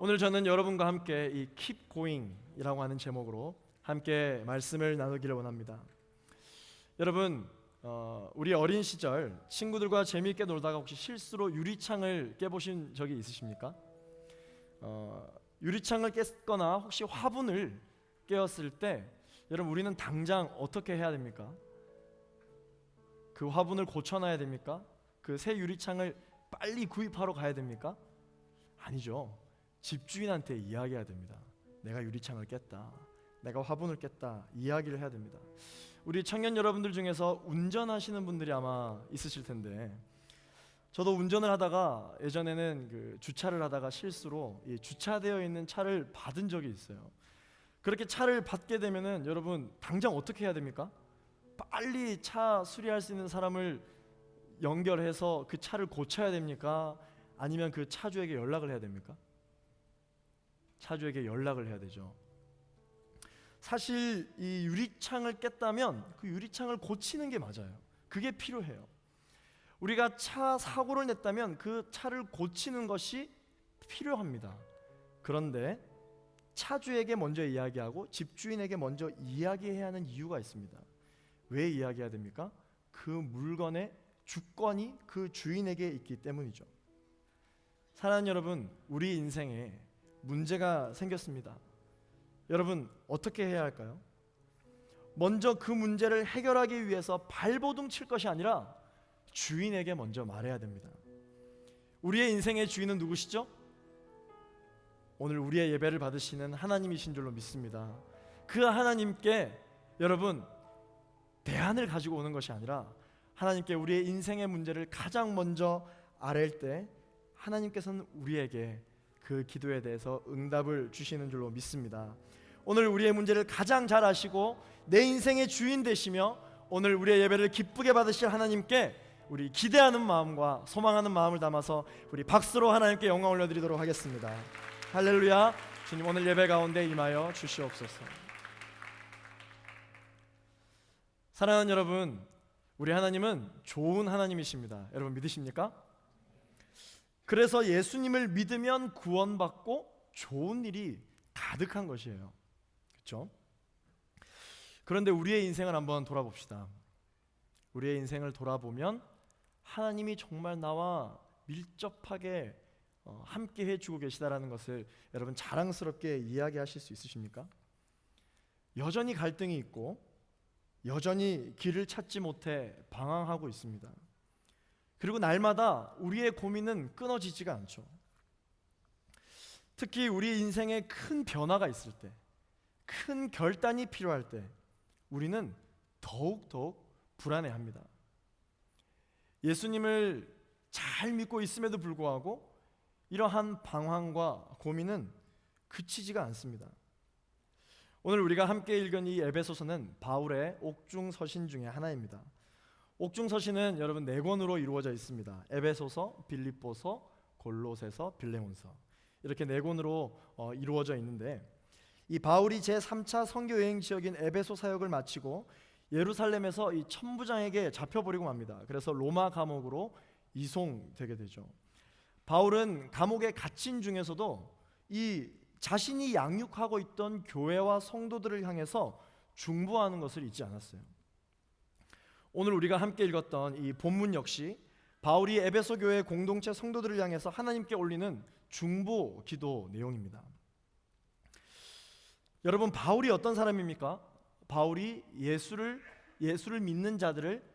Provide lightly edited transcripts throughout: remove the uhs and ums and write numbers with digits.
오늘 저는 여러분과 함께 이 Keep Going이라고 하는 제목으로 함께 말씀을 나누기를 원합니다. 여러분, 우리 어린 시절 친구들과 재미있게 놀다가 혹시 실수로 유리창을 깨보신 적이 있으십니까? 유리창을 깼거나 혹시 화분을 깨었을 때 여러분, 우리는 당장 어떻게 해야 됩니까? 그 화분을 고쳐놔야 됩니까? 그 새 유리창을 빨리 구입하러 가야 됩니까? 아니죠. 집주인한테 이야기해야 됩니다. 내가 유리창을 깼다, 내가 화분을 깼다, 이야기를 해야 됩니다. 우리 청년 여러분들 중에서 운전하시는 분들이 아마 있으실 텐데, 저도 운전을 하다가 예전에는 그 주차를 하다가 실수로 이 주차되어 있는 차를 받은 적이 있어요. 그렇게 차를 받게 되면은 여러분, 당장 어떻게 해야 됩니까? 빨리 차 수리할 수 있는 사람을 연결해서 그 차를 고쳐야 됩니까? 아니면 그 차주에게 연락을 해야 됩니까? 차주에게 연락을 해야 되죠. 사실 이 유리창을 깼다면 그 유리창을 고치는 게 맞아요. 그게 필요해요. 우리가 차 사고를 냈다면 그 차를 고치는 것이 필요합니다. 그런데 차주에게 먼저 이야기하고 집주인에게 먼저 이야기해야 하는 이유가 있습니다. 왜 이야기해야 됩니까? 그 물건의 주권이 그 주인에게 있기 때문이죠. 사랑하는 여러분, 우리 인생에 문제가 생겼습니다. 여러분, 어떻게 해야 할까요? 먼저 그 문제를 해결하기 위해서 발버둥 칠 것이 아니라 주인에게 먼저 말해야 됩니다. 우리의 인생의 주인은 누구시죠? 오늘 우리의 예배를 받으시는 하나님이신 줄로 믿습니다. 그 하나님께 여러분, 대안을 가지고 오는 것이 아니라 하나님께 우리의 인생의 문제를 가장 먼저 아랠 때 하나님께서는 우리에게 그 기도에 대해서 응답을 주시는 줄로 믿습니다. 오늘 우리의 문제를 가장 잘 아시고 내 인생의 주인 되시며 오늘 우리의 예배를 기쁘게 받으실 하나님께 우리 기대하는 마음과 소망하는 마음을 담아서 우리 박수로 하나님께 영광 올려드리도록 하겠습니다. 할렐루야. 주님, 오늘 예배 가운데 임하여 주시옵소서. 사랑하는 여러분, 우리 하나님은 좋은 하나님이십니다. 여러분 믿으십니까? 그래서 예수님을 믿으면 구원받고 좋은 일이 가득한 것이에요. 그렇죠? 그런데 우리의 인생을 한번 돌아봅시다. 우리의 인생을 돌아보면 하나님이 정말 나와 밀접하게 함께 해주고 계시다라는 것을 여러분 자랑스럽게 이야기하실 수 있으십니까? 여전히 갈등이 있고 여전히 길을 찾지 못해 방황하고 있습니다. 그리고 날마다 우리의 고민은 끊어지지가 않죠. 특히 우리 인생에 큰 변화가 있을 때, 큰 결단이 필요할 때 우리는 더욱 불안해합니다. 예수님을 잘 믿고 있음에도 불구하고 이러한 방황과 고민은 그치지가 않습니다. 오늘 우리가 함께 읽은 이 에베소서는 바울의 옥중서신 중에 하나입니다. 옥중서신은 여러분 4권으로 이루어져 있습니다. 에베소서, 빌립보서, 골로새서, 빌레몬서, 이렇게 4권으로 이루어져 있는데, 이 바울이 제3차 선교 여행 지역인 에베소 사역을 마치고 예루살렘에서 이 천부장에게 잡혀버리고 맙니다. 그래서 로마 감옥으로 이송되게 되죠. 바울은 감옥에 갇힌 중에서도 이 자신이 양육하고 있던 교회와 성도들을 향해서 중보하는 것을 잊지 않았어요. 오늘 우리가 함께 읽었던 이 본문 역시 바울이 에베소 교회 공동체 성도들을 향해서 하나님께 올리는 중보 기도 내용입니다. 여러분, 바울이 어떤 사람입니까? 바울이 예수를 믿는 자들을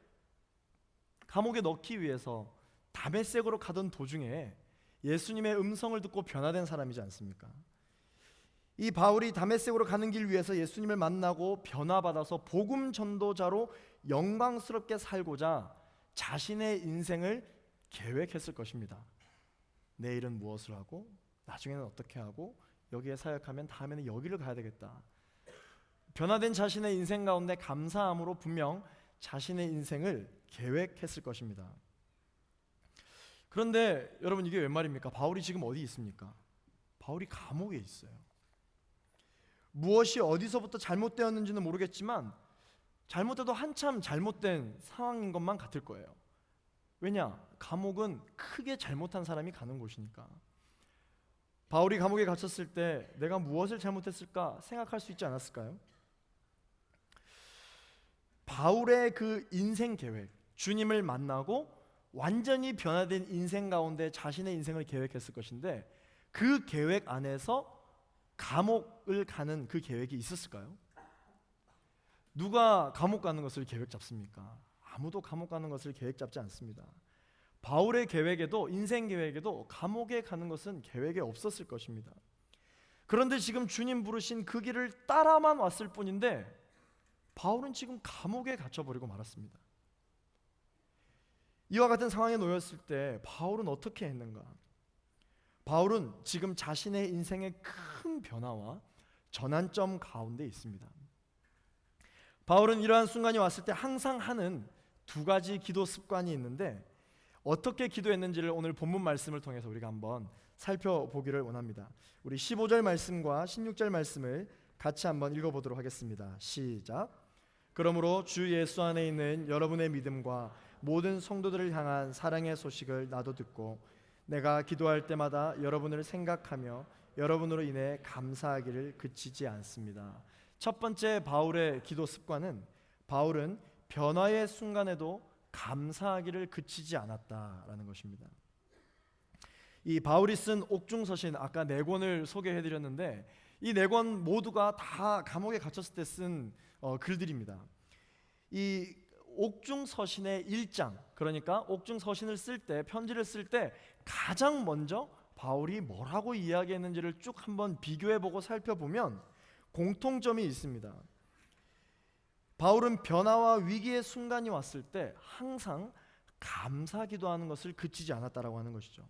감옥에 넣기 위해서 다메섹으로 가던 도중에 예수님의 음성을 듣고 변화된 사람이지 않습니까? 이 바울이 다메섹으로 가는 길 위해서 예수님을 만나고 변화받아서 복음 전도자로 영광스럽게 살고자 자신의 인생을 계획했을 것입니다. 내일은 무엇을 하고 나중에는 어떻게 하고 여기에 사역하면 다음에는 여기를 가야 되겠다. 변화된 자신의 인생 가운데 감사함으로 분명 자신의 인생을 계획했을 것입니다. 그런데 여러분, 이게 웬 말입니까? 바울이 지금 어디 있습니까? 바울이 감옥에 있어요. 무엇이 어디서부터 잘못되었는지는 모르겠지만 잘못돼도 한참 잘못된 상황인 것만 같을 거예요. 왜냐? 감옥은 크게 잘못한 사람이 가는 곳이니까. 바울이 감옥에 갇혔을 때 내가 무엇을 잘못했을까 생각할 수 있지 않았을까요? 바울의 그 인생 계획, 주님을 만나고 완전히 변화된 인생 가운데 자신의 인생을 계획했을 것인데 그 계획 안에서 감옥을 가는 그 계획이 있었을까요? 누가 감옥 가는 것을 계획 잡습니까? 아무도 감옥 가는 것을 계획 잡지 않습니다. 바울의 계획에도, 인생 계획에도 감옥에 가는 것은 계획에 없었을 것입니다. 그런데 지금 주님 부르신 그 길을 따라만 왔을 뿐인데 바울은 지금 감옥에 갇혀버리고 말았습니다. 이와 같은 상황에 놓였을 때 바울은 어떻게 했는가? 바울은 지금 자신의 인생의 큰 변화와 전환점 가운데 있습니다. 바울은 이러한 순간이 왔을 때 항상 하는 두 가지 기도 습관이 있는데 어떻게 기도했는지를 오늘 본문 말씀을 통해서 우리가 한번 살펴보기를 원합니다. 우리 15절 말씀과 16절 말씀을 같이 한번 읽어보도록 하겠습니다. 시작. 그러므로 주 예수 안에 있는 여러분의 믿음과 모든 성도들을 향한 사랑의 소식을 나도 듣고 내가 기도할 때마다 여러분을 생각하며 여러분으로 인해 감사하기를 그치지 않습니다. 첫 번째 바울의 기도 습관은 바울은 변화의 순간에도 감사하기를 그치지 않았다라는 것입니다. 이 바울이 쓴 옥중서신 아까 네 권을 소개해드렸는데 이 네 권 모두가 다 감옥에 갇혔을 때 쓴 글들입니다. 이 옥중서신의 1장, 그러니까 옥중서신을 쓸 때, 편지를 쓸 때 가장 먼저 바울이 뭐라고 이야기했는지를 쭉 한번 비교해보고 살펴보면 공통점이 있습니다. 바울은 변화와 위기의 순간이 왔을 때 항상 감사 기도하는 것을 그치지 않았다라고 하는 것이죠.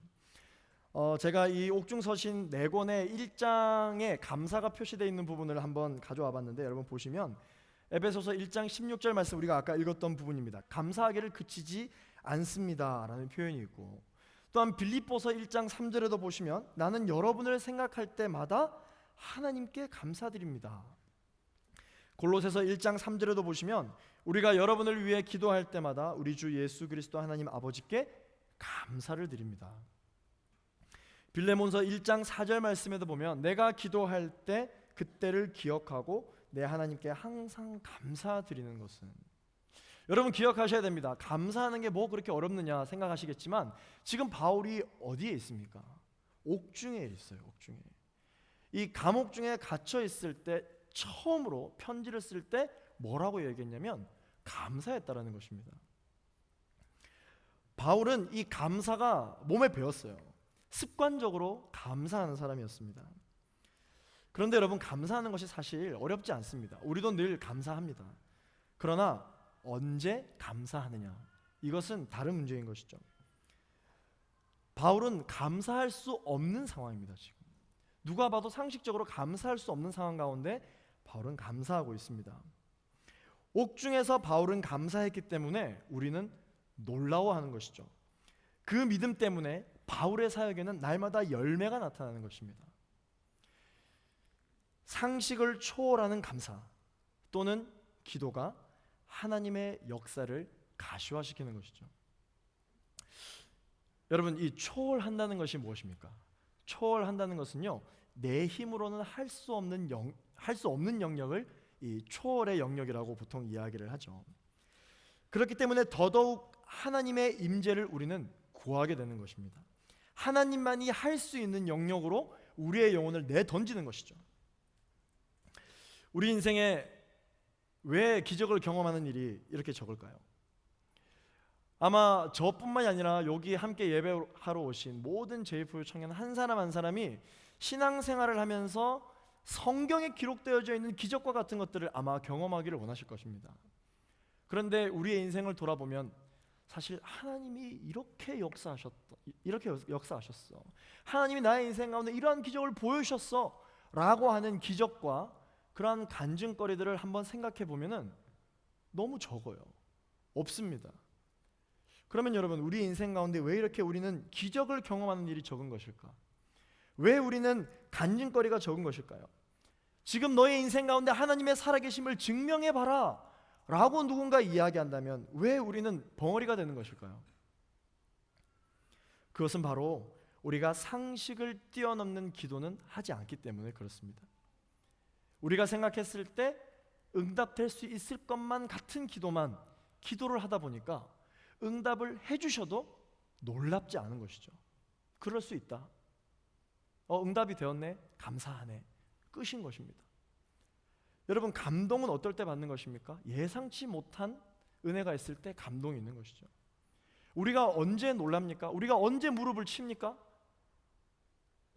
제가 이 옥중서신 4권의 1장에 감사가 표시되어 있는 부분을 한번 가져와 봤는데 여러분 보시면 에베소서 1장 16절 말씀 우리가 아까 읽었던 부분입니다. 감사하기를 그치지 않습니다 라는 표현이 있고, 또한 빌립보서 1장 3절에도 보시면 나는 여러분을 생각할 때마다 하나님께 감사드립니다. 골로새서 1장 3절에도 보시면 우리가 여러분을 위해 기도할 때마다 우리 주 예수 그리스도 하나님 아버지께 감사를 드립니다. 빌레몬서 1장 4절 말씀에도 보면 내가 기도할 때 그때를 기억하고 내 하나님께 항상 감사드리는 것은, 여러분 기억하셔야 됩니다. 감사하는 게 뭐 그렇게 어렵느냐 생각하시겠지만 지금 바울이 어디에 있습니까? 옥중에 있어요. 옥중에. 이 감옥 중에 갇혀 있을 때 처음으로 편지를 쓸 때 뭐라고 얘기했냐면 감사했다라는 것입니다. 바울은 이 감사가 몸에 배었어요. 습관적으로 감사하는 사람이었습니다. 그런데 여러분 감사하는 것이 사실 어렵지 않습니다. 우리도 늘 감사합니다. 그러나 언제 감사하느냐, 이것은 다른 문제인 것이죠. 바울은 감사할 수 없는 상황입니다. 지금 누가 봐도 상식적으로 감사할 수 없는 상황 가운데 바울은 감사하고 있습니다. 옥중에서 바울은 감사했기 때문에 우리는 놀라워하는 것이죠. 그 믿음 때문에 바울의 사역에는 날마다 열매가 나타나는 것입니다. 상식을 초월하는 감사 또는 기도가 하나님의 역사를 가시화시키는 것이죠. 여러분, 이 초월한다는 것이 무엇입니까? 초월한다는 것은요, 내 힘으로는 할 수 없는 영역을 이 초월의 영역이라고 보통 이야기를 하죠. 그렇기 때문에 더더욱 하나님의 임재를 우리는 구하게 되는 것입니다. 하나님만이 할 수 있는 영역으로 우리의 영혼을 내던지는 것이죠. 우리 인생에 왜 기적을 경험하는 일이 이렇게 적을까요? 아마 저뿐만이 아니라 여기 함께 예배하러 오신 모든 제이프의 청년 한 사람 한 사람이 신앙생활을 하면서 성경에 기록되어져 있는 기적과 같은 것들을 아마 경험하기를 원하실 것입니다. 그런데 우리의 인생을 돌아보면 사실 하나님이 이렇게 역사하셨어. 하나님이 나의 인생 가운데 이러한 기적을 보여주셨어 라고 하는 기적과 그러한 간증거리들을 한번 생각해 보면은 너무 적어요. 없습니다. 그러면 여러분, 우리 인생 가운데 왜 이렇게 우리는 기적을 경험하는 일이 적은 것일까? 왜 우리는 간증거리가 적은 것일까요? 지금 너의 인생 가운데 하나님의 살아계심을 증명해봐라 라고 누군가 이야기한다면 왜 우리는 벙어리가 되는 것일까요? 그것은 바로 우리가 상식을 뛰어넘는 기도는 하지 않기 때문에 그렇습니다. 우리가 생각했을 때 응답될 수 있을 것만 같은 기도를 하다 보니까 응답을 해주셔도 놀랍지 않은 것이죠. 그럴 수 있다. 응답이 되었네. 감사하네. 끝인 것입니다. 여러분, 감동은 어떨 때 받는 것입니까? 예상치 못한 은혜가 있을 때 감동이 있는 것이죠. 우리가 언제 놀랍니까? 우리가 언제 무릎을 칩니까?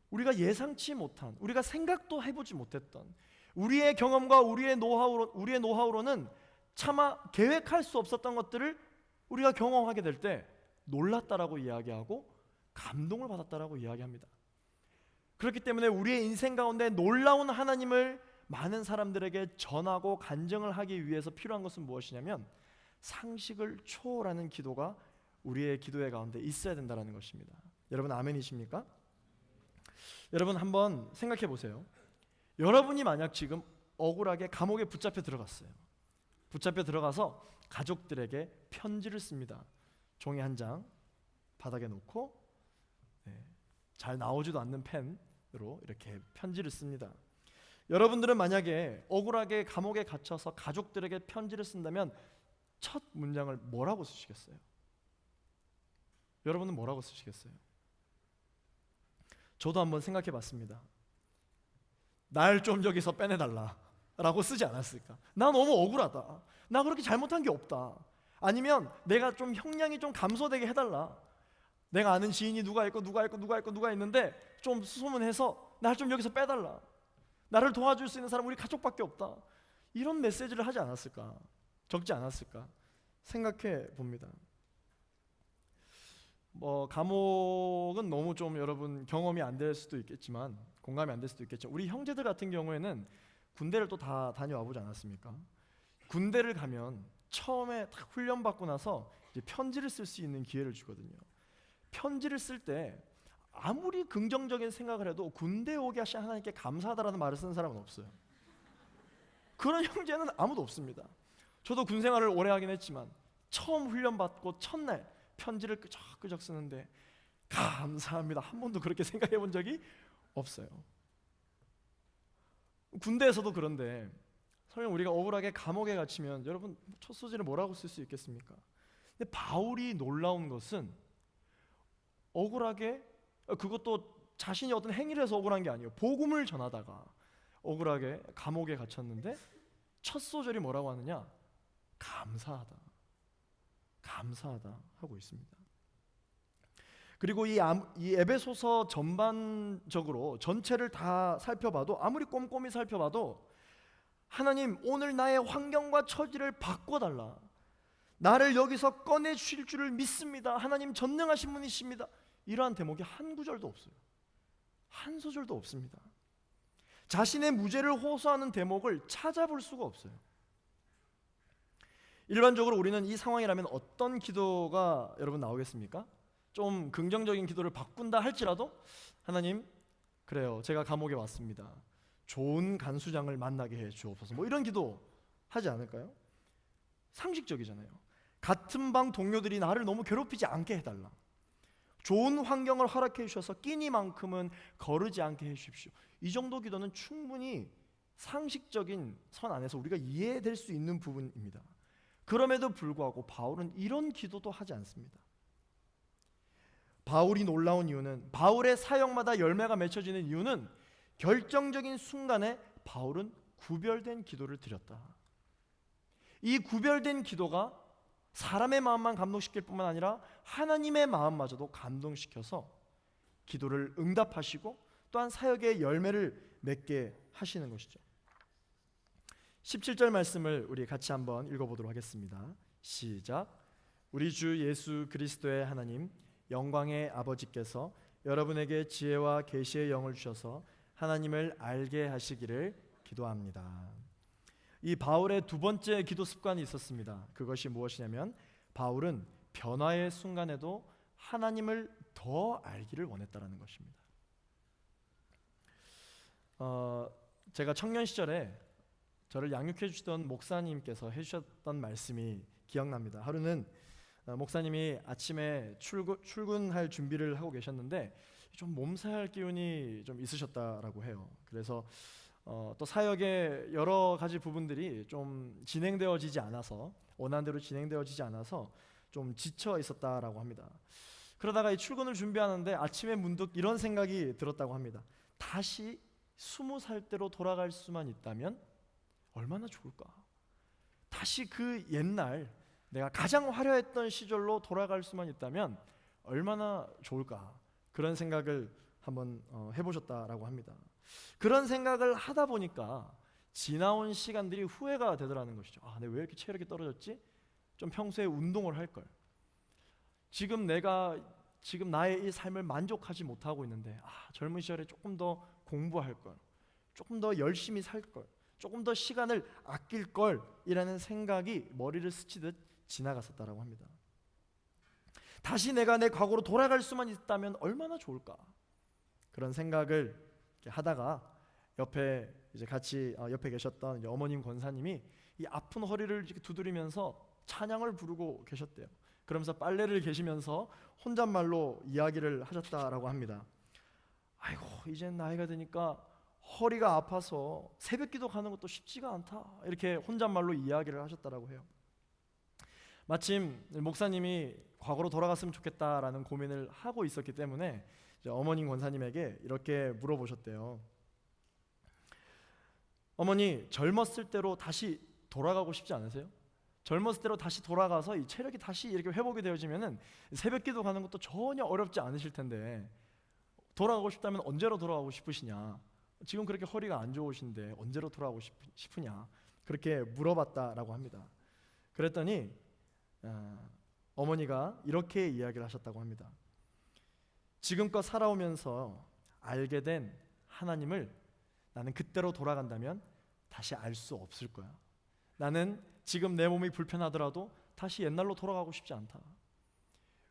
우리가 예상치 못한, 우리가 생각도 해보지 못했던, 우리의 경험과 우리의 노하우로는 차마 계획할 수 없었던 것들을 우리가 경험하게 될 때 놀랐다라고 이야기하고 감동을 받았다라고 이야기합니다. 그렇기 때문에 우리의 인생 가운데 놀라운 하나님을 많은 사람들에게 전하고 간증을 하기 위해서 필요한 것은 무엇이냐면 상식을 초월하는 기도가 우리의 기도의 가운데 있어야 된다는 것입니다. 여러분, 아멘이십니까? 여러분, 한번 생각해 보세요. 여러분이 만약 지금 억울하게 감옥에 붙잡혀 들어갔어요. 붙잡혀 들어가서 가족들에게 편지를 씁니다. 종이 한 장 바닥에 놓고 잘 나오지도 않는 펜으로 이렇게 편지를 씁니다. 여러분들은 만약에 억울하게 감옥에 갇혀서 가족들에게 편지를 쓴다면 첫 문장을 뭐라고 쓰시겠어요? 여러분은 뭐라고 쓰시겠어요? 저도 한번 생각해 봤습니다. 날 좀 여기서 빼내달라 라고 쓰지 않았을까? 나 너무 억울하다. 나 그렇게 잘못한 게 없다. 아니면 내가 좀 형량이 좀 감소되게 해달라. 내가 아는 지인이 누가 있는데 좀 소문해서 날 좀 여기서 빼달라. 나를 도와줄 수 있는 사람 우리 가족밖에 없다. 이런 메시지를 하지 않았을까? 적지 않았을까? 생각해 봅니다. 감옥은 너무 좀 여러분 경험이 안 될 수도 있겠지만, 공감이 안 될 수도 있겠죠. 우리 형제들 같은 경우에는 군대를 또 다 다녀와 보지 않았습니까? 군대를 가면 처음에 딱 훈련 받고 나서 이제 편지를 쓸 수 있는 기회를 주거든요. 편지를 쓸 때 아무리 긍정적인 생각을 해도 군대 오게 하신 하나님께 감사하다라는 말을 쓰는 사람은 없어요. 그런 형제는 아무도 없습니다. 저도 군 생활을 오래 하긴 했지만 처음 훈련 받고 첫날 편지를 끄적끄적 쓰는데 감사합니다 한 번도 그렇게 생각해 본 적이 없어요. 군대에서도 그런데 설령 우리가 억울하게 감옥에 갇히면 여러분 첫 소지를 뭐라고 쓸 수 있겠습니까? 근데 바울이 놀라운 것은 억울하게, 그것도 자신이 어떤 행위를 해서 억울한 게 아니에요. 복음을 전하다가 억울하게 감옥에 갇혔는데 첫 소절이 뭐라고 하느냐? 감사하다 하고 있습니다. 그리고 이 에베소서 전반적으로 전체를 다 살펴봐도, 아무리 꼼꼼히 살펴봐도 하나님 오늘 나의 환경과 처지를 바꿔달라, 나를 여기서 꺼내주실 줄을 믿습니다, 하나님 전능하신 분이십니다, 이러한 대목이 한 구절도 없어요. 한 소절도 없습니다. 자신의 무죄를 호소하는 대목을 찾아볼 수가 없어요. 일반적으로 우리는 이 상황이라면 어떤 기도가 여러분 나오겠습니까? 좀 긍정적인 기도를 바꾼다 할지라도 하나님, 그래요, 제가 감옥에 왔습니다, 좋은 간수장을 만나게 해 주옵소서, 이런 기도 하지 않을까요? 상식적이잖아요. 같은 방 동료들이 나를 너무 괴롭히지 않게 해달라, 좋은 환경을 허락해 주셔서 끼니만큼은 거르지 않게 해 주십시오. 이 정도 기도는 충분히 상식적인 선 안에서 우리가 이해될 수 있는 부분입니다. 그럼에도 불구하고 바울은 이런 기도도 하지 않습니다. 바울이 놀라운 이유는, 바울의 사역마다 열매가 맺혀지는 이유는 결정적인 순간에 바울은 구별된 기도를 드렸다. 이 구별된 기도가 사람의 마음만 감동시킬 뿐만 아니라 하나님의 마음마저도 감동시켜서 기도를 응답하시고 또한 사역의 열매를 맺게 하시는 것이죠. 17절 말씀을 우리 같이 한번 읽어보도록 하겠습니다. 시작. 우리 주 예수 그리스도의 하나님 영광의 아버지께서 여러분에게 지혜와 계시의 영을 주셔서 하나님을 알게 하시기를 기도합니다. 이 바울의 두 번째 기도 습관이 있었습니다. 그것이 무엇이냐면 바울은 변화의 순간에도 하나님을 더 알기를 원했다라는 것입니다. 제가 청년 시절에 저를 양육해 주시던 목사님께서 해주셨던 말씀이 기억납니다. 하루는 목사님이 아침에 출근할 준비를 하고 계셨는데 좀 몸살할 기운이 좀 있으셨다라고 해요. 그래서 또 사역의 여러 가지 부분들이 좀 진행되어지지 않아서, 원한대로 진행되어지지 않아서 좀 지쳐 있었다라고 합니다. 그러다가 이 출근을 준비하는데 아침에 문득 이런 생각이 들었다고 합니다. 다시 20살 때로 돌아갈 수만 있다면 얼마나 좋을까? 다시 그 옛날 내가 가장 화려했던 시절로 돌아갈 수만 있다면 얼마나 좋을까? 그런 생각을 한번 해보셨다라고 합니다. 그런 생각을 하다 보니까 지나온 시간들이 후회가 되더라는 것이죠. 아, 내가 왜 이렇게 체력이 떨어졌지? 좀 평소에 운동을 할 걸. 지금 나의 이 삶을 만족하지 못하고 있는데, 젊은 시절에 조금 더 공부할 걸, 조금 더 열심히 살 걸, 조금 더 시간을 아낄 걸이라는 생각이 머리를 스치듯 지나갔었다라고 합니다. 다시 내가 내 과거로 돌아갈 수만 있다면 얼마나 좋을까? 그런 생각을 하다가 옆에 이제 같이 옆에 계셨던 어머님 권사님이 이 아픈 허리를 이렇게 두드리면서 찬양을 부르고 계셨대요. 그러면서 빨래를 계시면서 혼잣말로 이야기를 하셨다라고 합니다. 아이고, 이제 나이가 드니까 허리가 아파서 새벽기도 가는 것도 쉽지가 않다, 이렇게 혼잣말로 이야기를 하셨다라고 해요. 마침 목사님이 과거로 돌아갔으면 좋겠다라는 고민을 하고 있었기 때문에 어머님 권사님에게 이렇게 물어보셨대요. 어머니, 젊었을 때로 다시 돌아가고 싶지 않으세요? 젊었을 때로 다시 돌아가서 이 체력이 다시 이렇게 회복이 되어지면은 새벽기도 가는 것도 전혀 어렵지 않으실 텐데, 돌아가고 싶다면 언제로 돌아가고 싶으시냐? 지금 그렇게 허리가 안 좋으신데 언제로 돌아가고 싶으냐? 그렇게 물어봤다라고 합니다. 그랬더니 어머니가 이렇게 이야기를 하셨다고 합니다. 지금껏 살아오면서 알게 된 하나님을 나는 그때로 돌아간다면 다시 알 수 없을 거야. 나는 지금 내 몸이 불편하더라도 다시 옛날로 돌아가고 싶지 않다.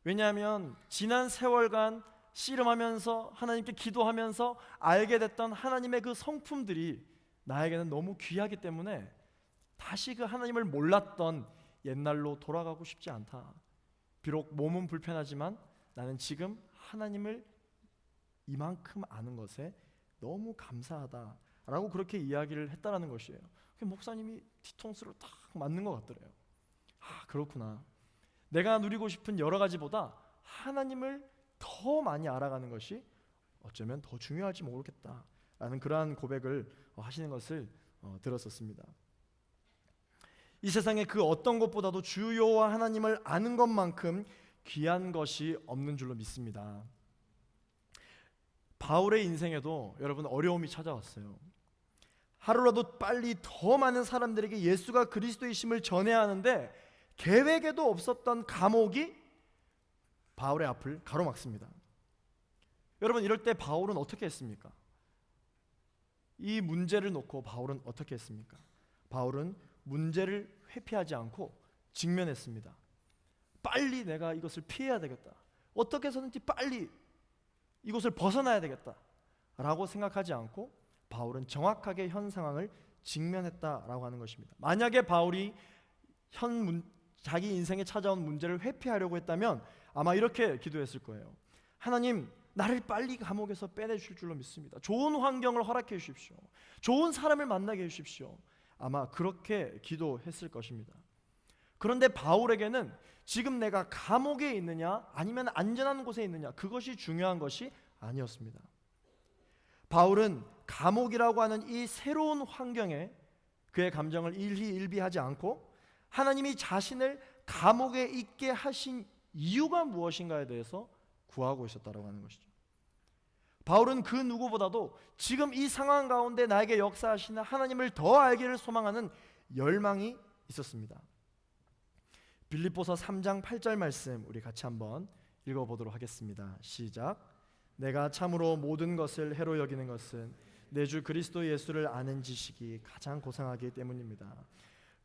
왜냐하면 지난 세월간 씨름하면서 하나님께 기도하면서 알게 됐던 하나님의 그 성품들이 나에게는 너무 귀하기 때문에 다시 그 하나님을 몰랐던 옛날로 돌아가고 싶지 않다. 비록 몸은 불편하지만 나는 지금 하나님을 이만큼 아는 것에 너무 감사하다라고 그렇게 이야기를 했다라는 것이에요. 목사님이 뒤통수를 딱 맞는 것 같더래요. 그렇구나. 내가 누리고 싶은 여러 가지보다 하나님을 더 많이 알아가는 것이 어쩌면 더 중요할지 모르겠다라는 그러한 고백을 하시는 것을 들었었습니다. 이 세상에 그 어떤 것보다도 주 여호와 하나님을 아는 것만큼 귀한 것이 없는 줄로 믿습니다. 바울의 인생에도 여러분 어려움이 찾아왔어요. 하루라도 빨리 더 많은 사람들에게 예수가 그리스도이심을 전해야 하는데 계획에도 없었던 감옥이 바울의 앞을 가로막습니다. 여러분, 이럴 때 바울은 어떻게 했습니까? 이 문제를 놓고 바울은 어떻게 했습니까? 바울은 문제를 회피하지 않고 직면했습니다. 빨리 내가 이것을 피해야 되겠다. 어떻게 해서든지 빨리 이곳을 벗어나야 되겠다 라고 생각하지 않고 바울은 정확하게 현 상황을 직면했다라고 하는 것입니다. 만약에 바울이 자기 인생에 찾아온 문제를 회피하려고 했다면 아마 이렇게 기도했을 거예요. 하나님, 나를 빨리 감옥에서 빼내주실 줄로 믿습니다. 좋은 환경을 허락해 주십시오. 좋은 사람을 만나게 해주십시오. 아마 그렇게 기도했을 것입니다. 그런데 바울에게는 지금 내가 감옥에 있느냐 아니면 안전한 곳에 있느냐, 그것이 중요한 것이 아니었습니다. 바울은 감옥이라고 하는 이 새로운 환경에 그의 감정을 일희일비하지 않고 하나님이 자신을 감옥에 있게 하신 이유가 무엇인가에 대해서 구하고 있었다라고 하는 것이죠. 바울은 그 누구보다도 지금 이 상황 가운데 나에게 역사하시는 하나님을 더 알기를 소망하는 열망이 있었습니다. 빌립보서 3장 8절 말씀 우리 같이 한번 읽어보도록 하겠습니다. 시작. 내가 참으로 모든 것을 해로 여기는 것은 내 주 그리스도 예수를 아는 지식이 가장 고상하기 때문입니다.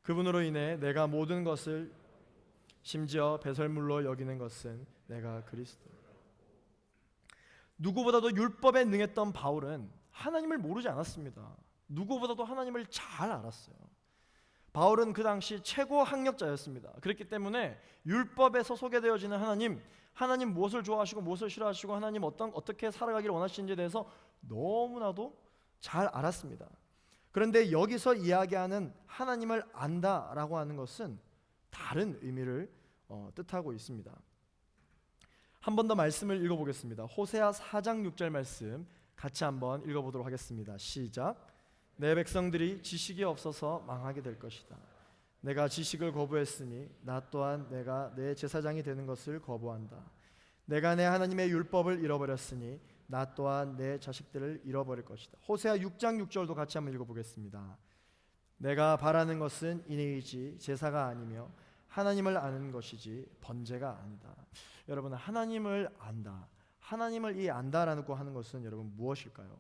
그분으로 인해 내가 모든 것을 심지어 배설물로 여기는 것은 내가 그리스도. 누구보다도 율법에 능했던 바울은 하나님을 모르지 않았습니다. 누구보다도 하나님을 잘 알았어요. 바울은 그 당시 최고 학력자였습니다. 그렇기 때문에 율법에서 소개되어지는 하나님 무엇을 좋아하시고 무엇을 싫어하시고 하나님 어떻게 살아가기를 원하시는지에 대해서 너무나도 잘 알았습니다. 그런데 여기서 이야기하는 하나님을 안다라고 하는 것은 다른 의미를 뜻하고 있습니다. 한 번 더 말씀을 읽어보겠습니다. 호세아 4장 6절 말씀 같이 한번 읽어보도록 하겠습니다. 시작. 내 백성들이 지식이 없어서 망하게 될 것이다. 내가 지식을 거부했으니 나 또한 내가 내 제사장이 되는 것을 거부한다. 내가 내 하나님의 율법을 잃어버렸으니 나 또한 내 자식들을 잃어버릴 것이다. 호세아 6장 6절도 같이 한번 읽어보겠습니다. 내가 바라는 것은 인의이지 제사가 아니며 하나님을 아는 것이지 번제가 아니다. 여러분, 하나님을 안다, 하나님을 안다라고 하는 것은 여러분 무엇일까요?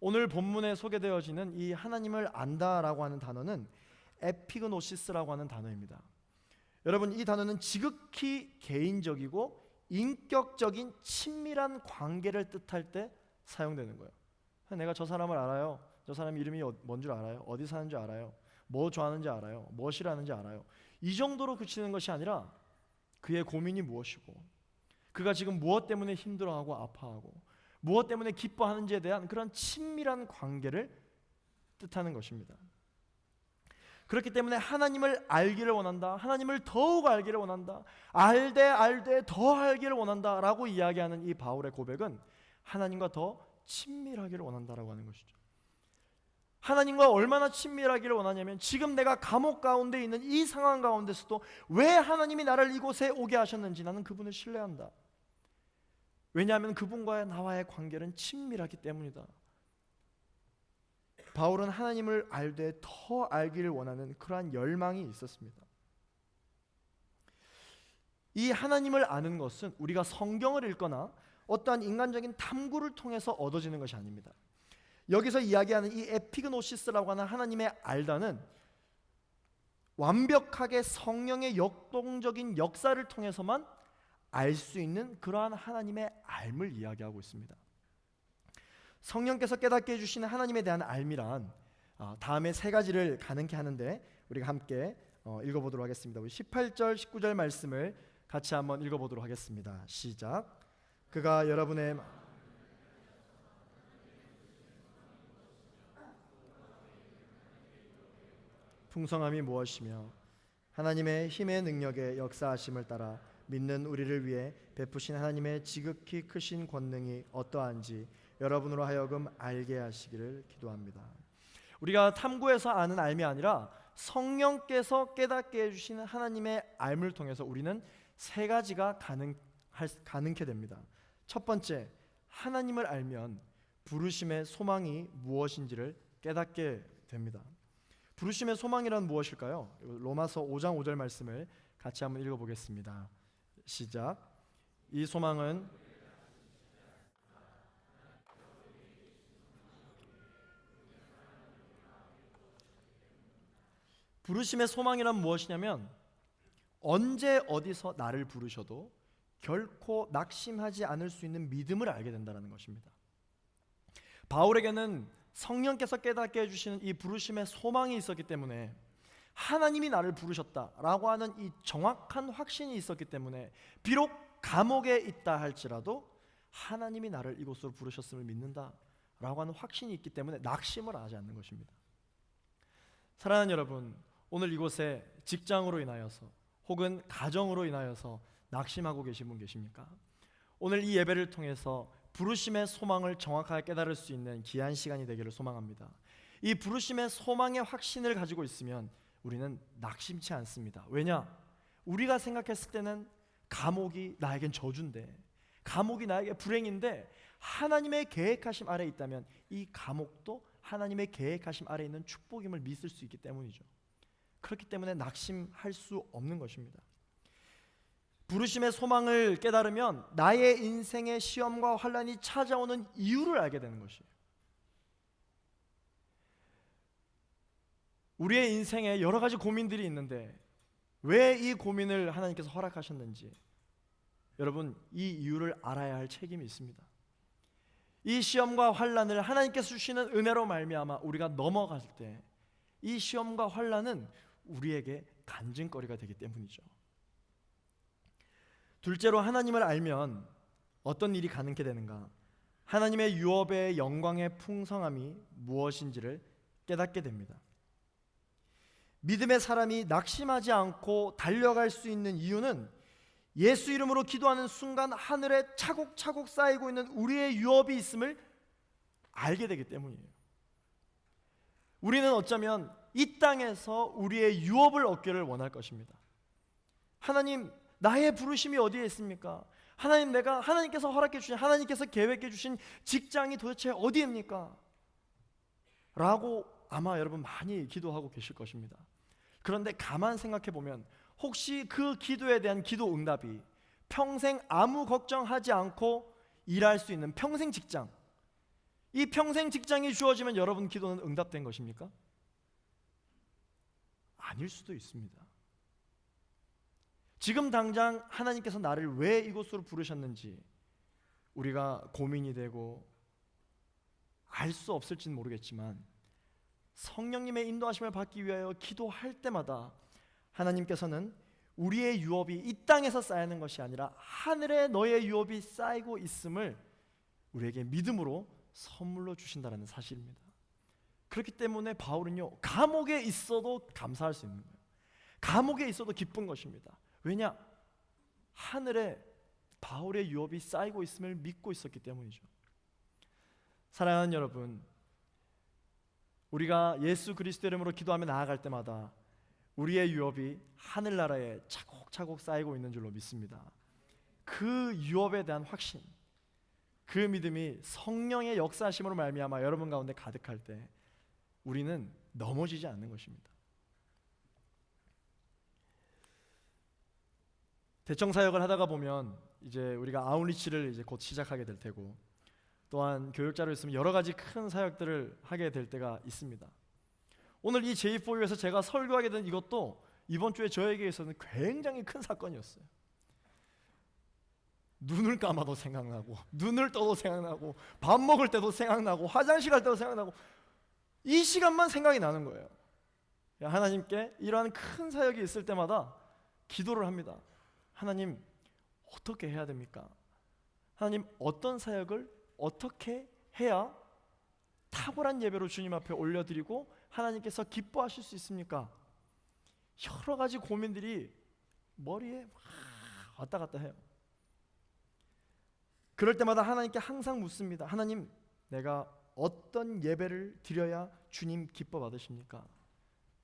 오늘 본문에 소개되어지는 이 하나님을 안다라고 하는 단어는 에피그노시스라고 하는 단어입니다. 여러분, 이 단어는 지극히 개인적이고 인격적인 친밀한 관계를 뜻할 때 사용되는 거예요. 내가 저 사람을 알아요. 저 사람 이름이 뭔 줄 알아요. 어디 사는지 알아요. 뭐 좋아하는지 알아요. 뭐 싫어하는지 알아요. 이 정도로 그치는 것이 아니라 그의 고민이 무엇이고 그가 지금 무엇 때문에 힘들어하고 아파하고 무엇 때문에 기뻐하는지에 대한 그런 친밀한 관계를 뜻하는 것입니다. 그렇기 때문에 하나님을 알기를 원한다, 하나님을 더욱 알기를 원한다, 알되 더 알기를 원한다라고 이야기하는 이 바울의 고백은 하나님과 더 친밀하기를 원한다라고 하는 것이죠. 하나님과 얼마나 친밀하기를 원하냐면 지금 내가 감옥 가운데 있는 이 상황 가운데서도 왜 하나님이 나를 이곳에 오게 하셨는지 나는 그분을 신뢰한다. 왜냐하면 그분과의 나와의 관계는 친밀하기 때문이다. 바울은 하나님을 알되 더 알기를 원하는 그러한 열망이 있었습니다. 이 하나님을 아는 것은 우리가 성경을 읽거나 어떠한 인간적인 탐구를 통해서 얻어지는 것이 아닙니다. 여기서 이야기하는 이 에피그노시스라고 하는 하나님의 알다는 완벽하게 성령의 역동적인 역사를 통해서만 알 수 있는 그러한 하나님의 알을 이야기하고 있습니다. 성령께서 깨닫게 해주시는 하나님에 대한 알미란 다음에 세 가지를 가능케 하는데 우리가 함께 읽어보도록 하겠습니다. 우리 18절 19절 말씀을 같이 한번 읽어보도록 하겠습니다. 시작. 그가 여러분의 풍성함이 무엇이며 하나님의 힘의 능력의 역사하심을 따라 믿는 우리를 위해 베푸신 하나님의 지극히 크신 권능이 어떠한지 여러분으로 하여금 알게 하시기를 기도합니다. 우리가 탐구해서 아는 알미 아니라 성령께서 깨닫게 해주시는 하나님의 알을 통해서 우리는 세 가지가 가능케 됩니다. 첫 번째, 하나님을 알면 부르심의 소망이 무엇인지를 깨닫게 됩니다. 부르심의 소망이란 무엇일까요? 로마서 5장 5절 말씀을 같이 한번 읽어보겠습니다. 시작. 이 소망은 부르심의 소망이란 무엇이냐면 언제 어디서 나를 부르셔도 결코 낙심하지 않을 수 있는 믿음을 알게 된다는 것입니다. 바울에게는 성령께서 깨닫게 해주시는 이 부르심의 소망이 있었기 때문에 하나님이 나를 부르셨다라고 하는 이 정확한 확신이 있었기 때문에 비록 감옥에 있다 할지라도 하나님이 나를 이곳으로 부르셨음을 믿는다라고 하는 확신이 있기 때문에 낙심을 하지 않는 것입니다. 사랑하는 여러분, 오늘 이곳에 직장으로 인하여서 혹은 가정으로 인하여서 낙심하고 계신 분 계십니까? 오늘 이 예배를 통해서 부르심의 소망을 정확하게 깨달을 수 있는 귀한 시간이 되기를 소망합니다. 이 부르심의 소망의 확신을 가지고 있으면 우리는 낙심치 않습니다. 왜냐? 우리가 생각했을 때는 감옥이 나에겐 저주인데, 감옥이 나에게 불행인데 하나님의 계획하심 아래에 있다면 이 감옥도 하나님의 계획하심 아래에 있는 축복임을 믿을 수 있기 때문이죠. 그렇기 때문에 낙심할 수 없는 것입니다. 부르심의 소망을 깨달으면 나의 인생의 시험과 환난이 찾아오는 이유를 알게 되는 것이에요. 우리의 인생에 여러 가지 고민들이 있는데 왜 이 고민을 하나님께서 허락하셨는지 여러분, 이 이유를 알아야 할 책임이 있습니다. 이 시험과 환난을 하나님께서 주시는 은혜로 말미암아 우리가 넘어갈 때 이 시험과 환난은 우리에게 간증거리가 되기 때문이죠. 둘째로, 하나님을 알면 어떤 일이 가능케 되는가? 하나님의 유업의 영광의 풍성함이 무엇인지를 깨닫게 됩니다. 믿음의 사람이 낙심하지 않고 달려갈 수 있는 이유는 예수 이름으로 기도하는 순간 하늘에 차곡차곡 쌓이고 있는 우리의 유업이 있음을 알게 되기 때문이에요. 우리는 어쩌면 이 땅에서 우리의 유업을 얻기를 원할 것입니다. 하나님, 나의 부르심이 어디에 있습니까? 하나님, 하나님께서 허락해 주신, 하나님께서 계획해 주신 직장이 도대체 어디입니까? 라고 아마 여러분 많이 기도하고 계실 것입니다. 그런데 가만 생각해 보면 혹시 그 기도에 대한 기도 응답이 평생 아무 걱정하지 않고 일할 수 있는 평생 직장, 이 평생 직장이 주어지면 여러분 기도는 응답된 것입니까? 아닐 수도 있습니다. 지금 당장 하나님께서 나를 왜 이곳으로 부르셨는지 우리가 고민이 되고 알 수 없을지는 모르겠지만 성령님의 인도하심을 받기 위하여 기도할 때마다 하나님께서는 우리의 유업이 이 땅에서 쌓이는 것이 아니라 하늘에 너의 유업이 쌓이고 있음을 우리에게 믿음으로 선물로 주신다는 사실입니다. 그렇기 때문에 바울은요, 감옥에 있어도 감사할 수 있는 거예요. 감옥에 있어도 기쁜 것입니다. 왜냐? 하늘에 바울의 유업이 쌓이고 있음을 믿고 있었기 때문이죠. 사랑하는 여러분, 우리가 예수 그리스도 이름으로 기도하며 나아갈 때마다 우리의 유업이 하늘나라에 차곡차곡 쌓이고 있는 줄로 믿습니다. 그 유업에 대한 확신, 그 믿음이 성령의 역사하심으로 말미암아 여러분 가운데 가득할 때 우리는 넘어지지 않는 것입니다. 대청 사역을 하다가 보면 이제 우리가 아웃리치를 이제 곧 시작하게 될 테고, 또한 교육자로 있으면 여러 가지 큰 사역들을 하게 될 때가 있습니다. 오늘 이 J4U에서 제가 설교하게 된 이것도 이번 주에 저에게 있어서는 굉장히 큰 사건이었어요. 눈을 감아도 생각나고, 눈을 떠도 생각나고, 밥 먹을 때도 생각나고, 화장실 갈 때도 생각나고, 이 시간만 생각이 나는 거예요. 하나님께 이러한 큰 사역이 있을 때마다 기도를 합니다. 하나님, 어떻게 해야 됩니까? 하나님, 어떤 사역을 어떻게 해야 탁월한 예배로 주님 앞에 올려드리고 하나님께서 기뻐하실 수 있습니까? 여러 가지 고민들이 머리에 왔다 갔다 해요. 그럴 때마다 하나님께 항상 묻습니다. 하나님, 내가 어떤 예배를 드려야 주님 기뻐 받으십니까?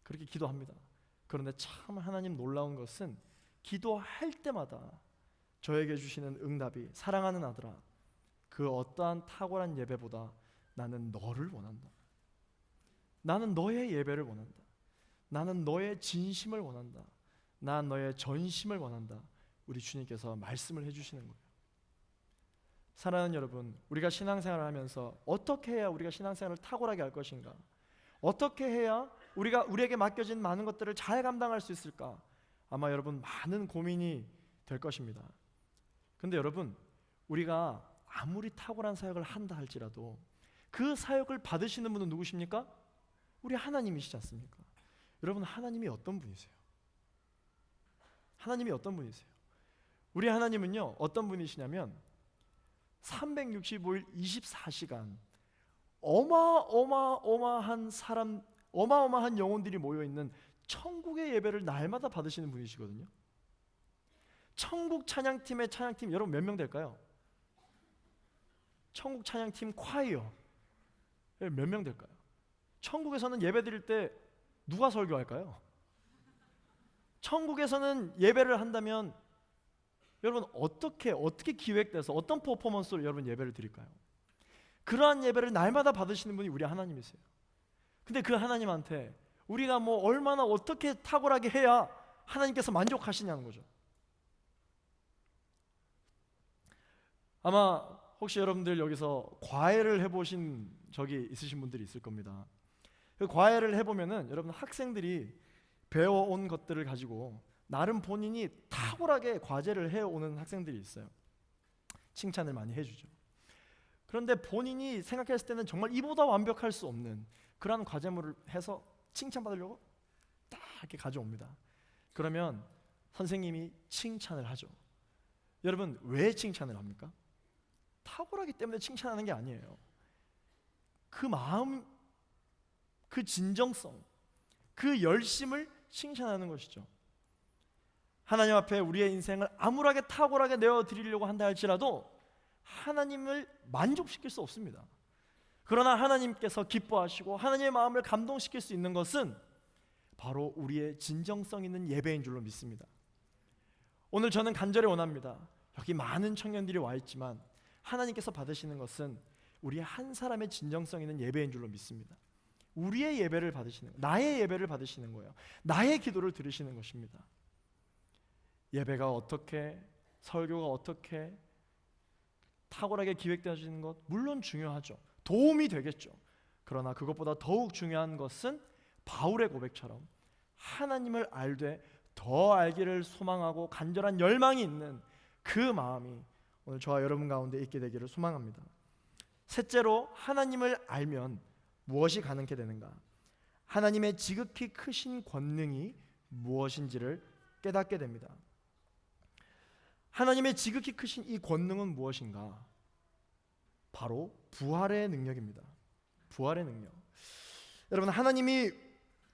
그렇게 기도합니다. 그런데 참 하나님 놀라운 것은 기도할 때마다 저에게 주시는 응답이, 사랑하는 아들아, 그 어떠한 탁월한 예배보다 나는 너를 원한다. 나는 너의 예배를 원한다. 나는 너의 진심을 원한다. 난 너의 전심을 원한다. 우리 주님께서 말씀을 해주시는 거예요. 사랑하는 여러분, 우리가 신앙생활을 하면서 어떻게 해야 우리가 신앙생활을 탁월하게 할 것인가? 어떻게 해야 우리에게 맡겨진 많은 것들을 잘 감당할 수 있을까? 아마 여러분 많은 고민이 될 것입니다. 근데 여러분, 우리가 아무리 탁월한 사역을 한다 할지라도 그 사역을 받으시는 분은 누구십니까? 우리 하나님이시지 않습니까? 여러분, 하나님이 어떤 분이세요? 하나님이 어떤 분이세요? 우리 하나님은요, 어떤 분이시냐면 365일 24시간 어마어마한 영혼들이 모여있는 천국의 예배를 날마다 받으시는 분이시거든요. 천국 찬양팀의 찬양팀 여러분 몇 명 될까요? 천국 찬양팀 콰이어 몇 명 될까요? 천국에서는 예배 드릴 때 누가 설교할까요? 천국에서는 예배를 한다면 여러분 어떻게 기획돼서 어떤 퍼포먼스로 여러분 예배를 드릴까요? 그러한 예배를 날마다 받으시는 분이 우리 하나님이세요. 근데 그 하나님한테 우리가 뭐 얼마나 어떻게 탁월하게 해야 하나님께서 만족하시냐는 거죠. 아마 혹시 여러분들 여기서 과외를 해보신 적이 있으신 분들이 있을 겁니다. 그 과외를 해보면은 여러분 학생들이 배워온 것들을 가지고 나름 본인이 탁월하게 과제를 해오는 학생들이 있어요. 칭찬을 많이 해주죠. 그런데 본인이 생각했을 때는 정말 이보다 완벽할 수 없는 그런 과제물을 해서 칭찬받으려고 딱 이렇게 가져옵니다. 그러면 선생님이 칭찬을 하죠. 여러분, 왜 칭찬을 합니까? 탁월하기 때문에 칭찬하는 게 아니에요. 그 마음, 그 진정성, 그 열심을 칭찬하는 것이죠. 하나님 앞에 우리의 인생을 암울하게 탁월하게 내어드리려고 한다 할지라도 하나님을 만족시킬 수 없습니다. 그러나 하나님께서 기뻐하시고 하나님의 마음을 감동시킬 수 있는 것은 바로 우리의 진정성 있는 예배인 줄로 믿습니다. 오늘 저는 간절히 원합니다. 여기 많은 청년들이 와 있지만 하나님께서 받으시는 것은 우리의 한 사람의 진정성 있는 예배인 줄로 믿습니다. 우리의 예배를 받으시는 거예요. 나의 예배를 받으시는 거예요. 나의 기도를 들으시는 것입니다. 예배가 어떻게, 설교가 어떻게 탁월하게 기획되어지는 것 물론 중요하죠. 도움이 되겠죠. 그러나 그것보다 더욱 중요한 것은 바울의 고백처럼 하나님을 알되 더 알기를 소망하고 간절한 열망이 있는 그 마음이 오늘 저와 여러분 가운데 있게 되기를 소망합니다. 셋째로, 하나님을 알면 무엇이 가능케 되는가? 하나님의 지극히 크신 권능이 무엇인지를 깨닫게 됩니다. 하나님의 지극히 크신 이 권능은 무엇인가? 바로 부활의 능력입니다. 부활의 능력. 여러분, 하나님이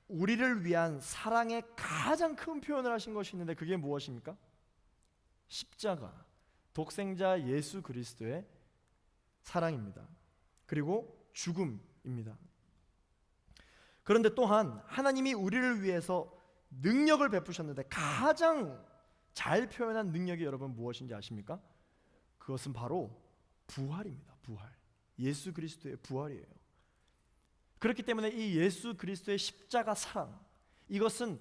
우리를 위한 사랑의 가장 큰 표현을 하신 것이 있는데 그게 무엇입니까? 십자가, 독생자 예수 그리스도의 사랑입니다. 그리고 죽음입니다. 그런데 또한 하나님이 우리를 위해서 능력을 베푸셨는데 가장 잘 표현한 능력이 여러분 무엇인지 아십니까? 그것은 바로 부활입니다. 부활. 예수 그리스도의 부활이에요. 그렇기 때문에 이 예수 그리스도의 십자가 사랑, 이것은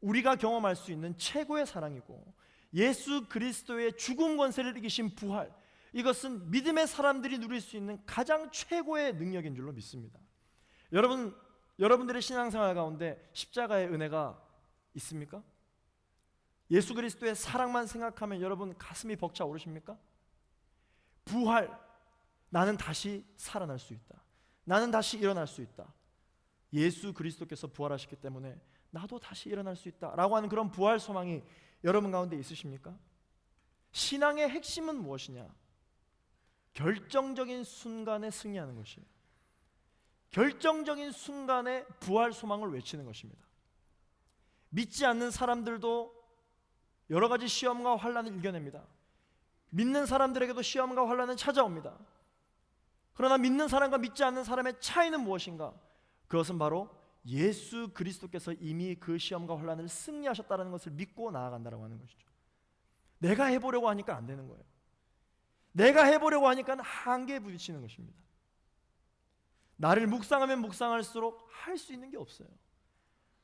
우리가 경험할 수 있는 최고의 사랑이고, 예수 그리스도의 죽음 권세를 이기신 부활, 이것은 믿음의 사람들이 누릴 수 있는 가장 최고의 능력인 줄로 믿습니다. 여러분들의 신앙생활 가운데 십자가의 은혜가 있습니까? 예수 그리스도의 사랑만 생각하면 여러분 가슴이 벅차 오르십니까? 부활, 나는 다시 살아날 수 있다. 나는 다시 일어날 수 있다. 예수 그리스도께서 부활하셨기 때문에 나도 다시 일어날 수 있다 라고 하는 그런 부활 소망이 여러분 가운데 있으십니까? 신앙의 핵심은 무엇이냐? 결정적인 순간에 승리하는 것이에요. 결정적인 순간에 부활 소망을 외치는 것입니다. 믿지 않는 사람들도 여러 가지 시험과 환난을 이겨냅니다. 믿는 사람들에게도 시험과 환난은 찾아옵니다. 그러나 믿는 사람과 믿지 않는 사람의 차이는 무엇인가? 그것은 바로 예수 그리스도께서 이미 그 시험과 환난을 승리하셨다는 것을 믿고 나아간다고 하는 것이죠. 내가 해보려고 하니까 안 되는 거예요. 내가 해보려고 하니까 한계에 부딪히는 것입니다. 나를 묵상하면 묵상할수록 할 수 있는 게 없어요.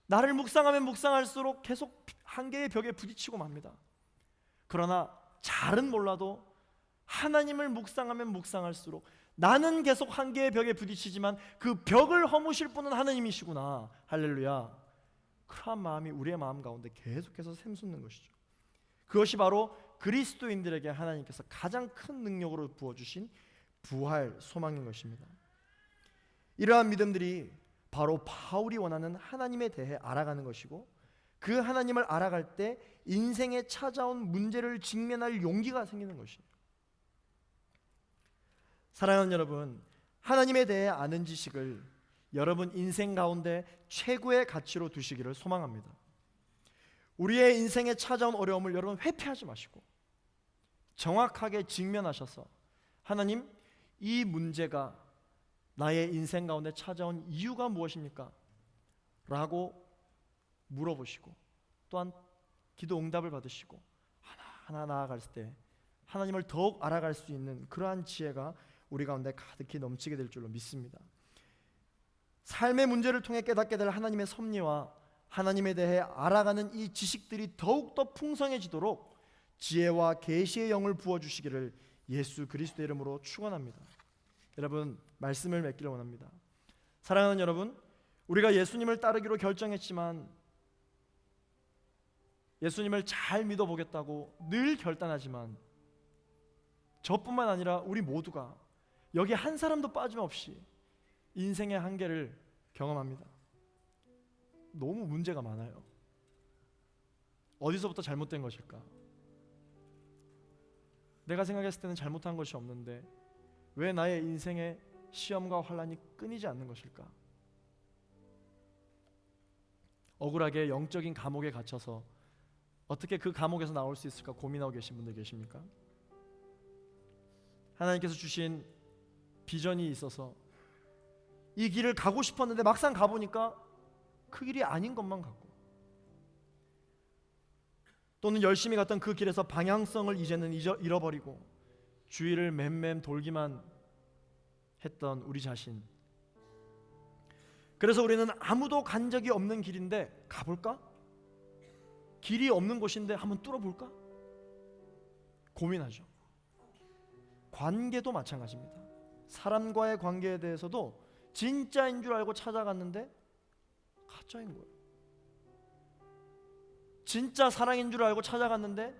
나를 묵상하면 묵상할수록 계속 한계의 벽에 부딪히고 맙니다. 그러나 잘은 몰라도 하나님을 묵상하면 묵상할수록 나는 계속 한계의 벽에 부딪히지만 그 벽을 허무실 분은 하나님이시구나. 할렐루야. 그러한 마음이 우리의 마음 가운데 계속해서 샘솟는 것이죠. 그것이 바로 그리스도인들에게 하나님께서 가장 큰 능력으로 부어주신 부활 소망인 것입니다. 이러한 믿음들이 바로 바울이 원하는 하나님에 대해 알아가는 것이고, 그 하나님을 알아갈 때 인생에 찾아온 문제를 직면할 용기가 생기는 것이에요. 사랑하는 여러분, 하나님에 대해 아는 지식을 여러분 인생 가운데 최고의 가치로 두시기를 소망합니다. 우리의 인생에 찾아온 어려움을 여러분 회피하지 마시고 정확하게 직면하셔서 하나님, 이 문제가 나의 인생 가운데 찾아온 이유가 무엇입니까? 라고 물어보시고, 또한 기도 응답을 받으시고 하나하나 나아갈 때 하나님을 더욱 알아갈 수 있는 그러한 지혜가 우리 가운데 가득히 넘치게 될 줄로 믿습니다. 삶의 문제를 통해 깨닫게 될 하나님의 섭리와 하나님에 대해 알아가는 이 지식들이 더욱더 풍성해지도록 지혜와 계시의 영을 부어주시기를 예수 그리스도의 이름으로 축원합니다. 여러분, 말씀을 맺기를 원합니다. 사랑하는 여러분, 우리가 예수님을 따르기로 결정했지만 예수님을 잘 믿어보겠다고 늘 결단하지만 저뿐만 아니라 우리 모두가 여기 한 사람도 빠짐없이 인생의 한계를 경험합니다. 너무 문제가 많아요. 어디서부터 잘못된 것일까? 내가 생각했을 때는 잘못한 것이 없는데 왜 나의 인생에 시험과 환난이 끊이지 않는 것일까? 억울하게 영적인 감옥에 갇혀서 어떻게 그 감옥에서 나올 수 있을까 고민하고 계신 분들 계십니까? 하나님께서 주신 비전이 있어서 이 길을 가고 싶었는데 막상 가보니까 그 길이 아닌 것만 같고, 또는 열심히 갔던 그 길에서 방향성을 이제는 잃어버리고 주위를 맴맴 돌기만 했던 우리 자신. 그래서 우리는 아무도 간 적이 없는 길인데 가볼까? 길이 없는 곳인데 한번 뚫어볼까? 고민하죠. 관계도 마찬가지입니다. 사람과의 관계에 대해서도 진짜인 줄 알고 찾아갔는데 가짜인 거예요. 진짜 사랑인 줄 알고 찾아갔는데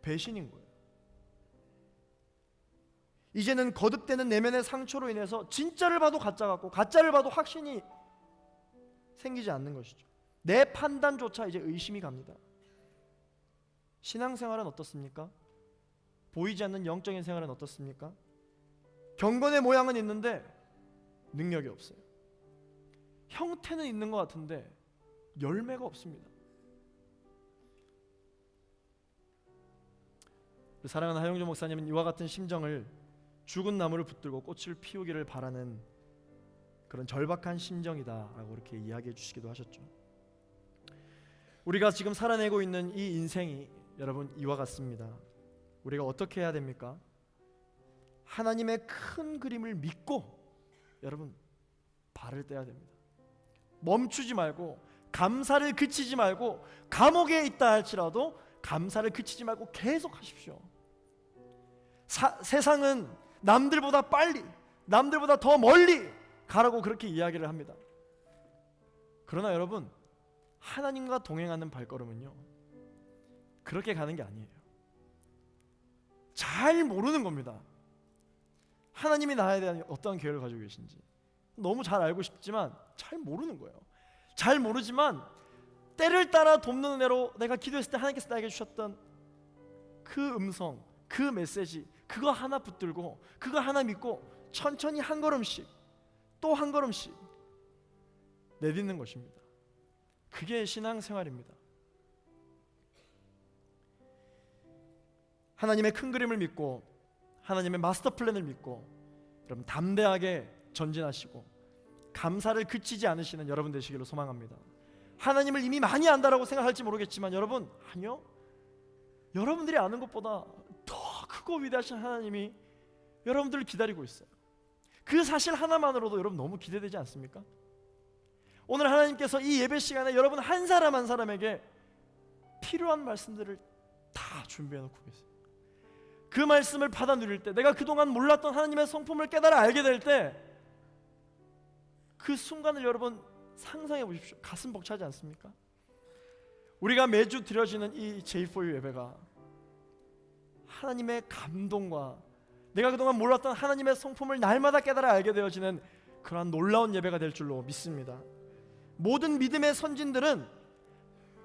배신인 거예요. 이제는 거듭되는 내면의 상처로 인해서 진짜를 봐도 가짜 같고 가짜를 봐도 확신이 생기지 않는 것이죠. 내 판단조차 이제 의심이 갑니다. 신앙생활은 어떻습니까? 보이지 않는 영적인 생활은 어떻습니까? 경건의 모양은 있는데 능력이 없어요. 형태는 있는 것 같은데 열매가 없습니다. 사랑하는 하영조 목사님은 이와 같은 심정을 죽은 나무를 붙들고 꽃을 피우기를 바라는 그런 절박한 심정이다라고 이렇게 이야기해 주시기도 하셨죠. 우리가 지금 살아내고 있는 이 인생이 여러분 이와 같습니다. 우리가 어떻게 해야 됩니까? 하나님의 큰 그림을 믿고 여러분 발을 떼야 됩니다. 멈추지 말고 감사를 그치지 말고 감옥에 있다 할지라도 감사를 그치지 말고 계속 하십시오. 세상은 남들보다 빨리, 남들보다 더 멀리 가라고 그렇게 이야기를 합니다. 그러나 여러분, 하나님과 동행하는 발걸음은요 그렇게 가는 게 아니에요. 잘 모르는 겁니다. 하나님이 나에 대한 어떤 계획을 가지고 계신지 너무 잘 알고 싶지만 잘 모르는 거예요. 잘 모르지만 때를 따라 돕는 은혜로 내가 기도했을 때 하나님께서 나에게 주셨던 그 음성, 그 메시지, 그거 하나 붙들고 그거 하나 믿고 천천히 한 걸음씩 또 한 걸음씩 내딛는 것입니다. 그게 신앙생활입니다. 하나님의 큰 그림을 믿고 하나님의 마스터 플랜을 믿고 여러분 담대하게 전진하시고 감사를 그치지 않으시는 여러분 되시기를 소망합니다. 하나님을 이미 많이 안다라고 생각할지 모르겠지만 여러분 아니요, 여러분들이 아는 것보다 더 크고 위대하신 하나님이 여러분들을 기다리고 있어요. 그 사실 하나만으로도 여러분 너무 기대되지 않습니까? 오늘 하나님께서 이 예배 시간에 여러분 한 사람 한 사람에게 필요한 말씀들을 다 준비해 놓고 계세요. 그 말씀을 받아 누릴 때, 내가 그동안 몰랐던 하나님의 성품을 깨달아 알게 될 때 그 순간을 여러분 상상해 보십시오. 가슴 벅차지 않습니까? 우리가 매주 드려지는 이 J4U 예배가 하나님의 감동과 내가 그동안 몰랐던 하나님의 성품을 날마다 깨달아 알게 되어지는 그러한 놀라운 예배가 될 줄로 믿습니다. 모든 믿음의 선진들은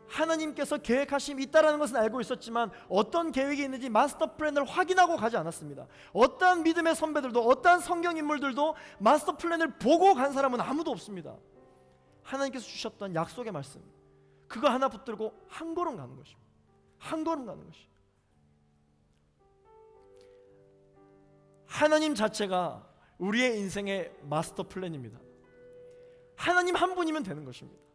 하나님께서 계획하심이 있다라는 것은 알고 있었지만 어떤 계획이 있는지 마스터 플랜을 확인하고 가지 않았습니다. 어떠한 믿음의 선배들도 어떠한 성경 인물들도 마스터 플랜을 보고 간 사람은 아무도 없습니다. 하나님께서 주셨던 약속의 말씀 그거 하나 붙들고 한 걸음 가는 것입니다. 한 걸음 가는 것이. 하나님 자체가 우리의 인생의 마스터 플랜입니다. 하나님 한 분이면 되는 것입니다.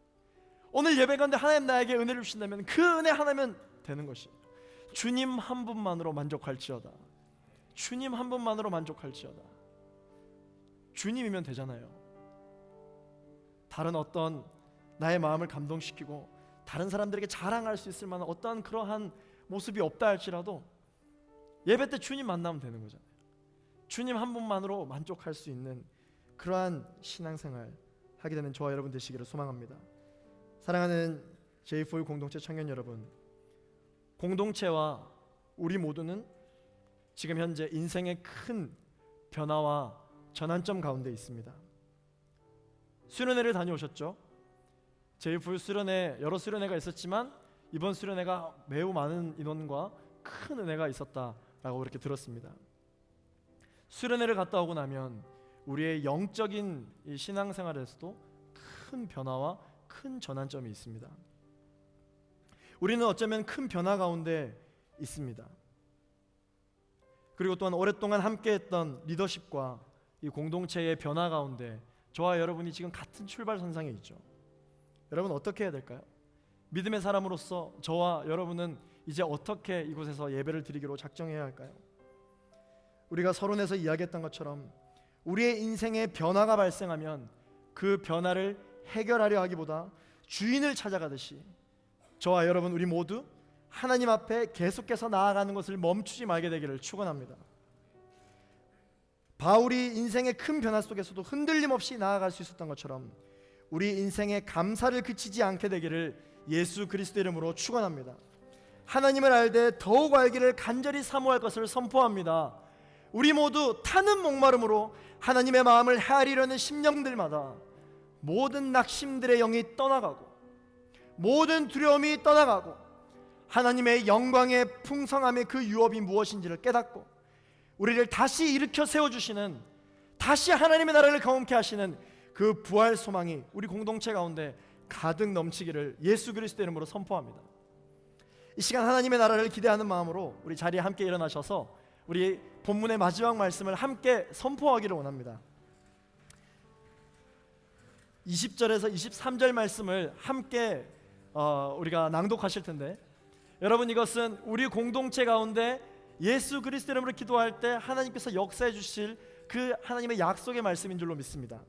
오늘 예배 가운데 하나님 나에게 은혜를 주신다면 그 은혜 하나면 되는 것입니다. 주님 한 분만으로 만족할지어다. 주님 한 분만으로 만족할지어다. 주님이면 되잖아요. 다른 어떤 나의 마음을 감동시키고 다른 사람들에게 자랑할 수 있을 만한 어떠한 그러한 모습이 없다 할지라도 예배 때 주님 만나면 되는 거잖아요. 주님 한 분만으로 만족할 수 있는 그러한 신앙생활 하게 되는 저와 여러분 되시기를 소망합니다. 사랑하는 J4U 공동체 청년 여러분, 공동체와 우리 모두는 지금 현재 인생의 큰 변화와 전환점 가운데 있습니다. 수련회를 다녀오셨죠? 제2부 수련회 여러 수련회가 있었지만 이번 수련회가 매우 많은 인원과 큰 은혜가 있었다라고 그렇게 들었습니다. 수련회를 갔다 오고 나면 우리의 영적인 이 신앙생활에서도 큰 변화와 큰 전환점이 있습니다. 우리는 어쩌면 큰 변화 가운데 있습니다. 그리고 또한 오랫동안 함께했던 리더십과 이 공동체의 변화 가운데 저와 여러분이 지금 같은 출발선상에 있죠. 여러분 어떻게 해야 될까요? 믿음의 사람으로서 저와 여러분은 이제 어떻게 이곳에서 예배를 드리기로 작정해야 할까요? 우리가 서론에서 이야기했던 것처럼 우리의 인생에 변화가 발생하면 그 변화를 해결하려 하기보다 주인을 찾아가듯이 저와 여러분 우리 모두 하나님 앞에 계속해서 나아가는 것을 멈추지 말게 되기를 축원합니다. 바울이 인생의 큰 변화 속에서도 흔들림 없이 나아갈 수 있었던 것처럼 우리 인생의 감사를 그치지 않게 되기를 예수 그리스도 이름으로 축원합니다. 하나님을 알되 더욱 알기를 간절히 사모할 것을 선포합니다. 우리 모두 타는 목마름으로 하나님의 마음을 헤아리려는 심령들마다 모든 낙심들의 영이 떠나가고 모든 두려움이 떠나가고 하나님의 영광의 풍성함의 그 유업이 무엇인지를 깨닫고 우리를 다시 일으켜 세워주시는, 다시 하나님의 나라를 경험케 하시는 그 부활 소망이 우리 공동체 가운데 가득 넘치기를 예수 그리스도 이름으로 선포합니다. 이 시간 하나님의 나라를 기대하는 마음으로 우리 자리에 함께 일어나셔서 우리 본문의 마지막 말씀을 함께 선포하기를 원합니다. 20절에서 23절 말씀을 함께 우리가 낭독하실 텐데, 여러분 이것은 우리 공동체 가운데 예수 그리스도 이름으로 기도할 때 하나님께서 역사해 주실 그 하나님의 약속의 말씀인 줄로 믿습니다.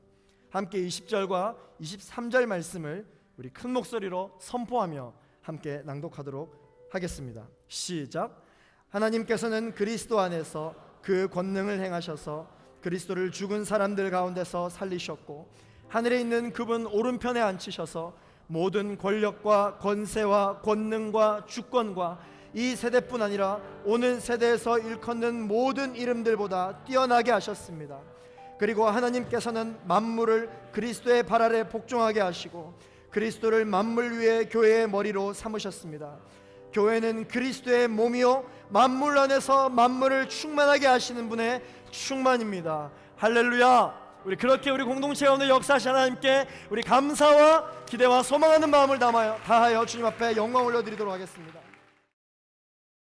함께 20절과 23절 말씀을 우리 큰 목소리로 선포하며 함께 낭독하도록 하겠습니다. 시작. 하나님께서는 그리스도 안에서 그 권능을 행하셔서 그리스도를 죽은 사람들 가운데서 살리셨고 하늘에 있는 그분 오른편에 앉히셔서 모든 권력과 권세와 권능과 주권과 이 세대뿐 아니라 오는 세대에서 일컫는 모든 이름들보다 뛰어나게 하셨습니다. 그리고 하나님께서는 만물을 그리스도의 발 아래 복종하게 하시고 그리스도를 만물 위에 교회의 머리로 삼으셨습니다. 교회는 그리스도의 몸이요 만물 안에서 만물을 충만하게 하시는 분의 충만입니다. 할렐루야. 우리 그렇게 우리 공동체 가운데 역사하신 하나님께 우리 감사와 기대와 소망하는 마음을 다하여 주님 앞에 영광 올려드리도록 하겠습니다.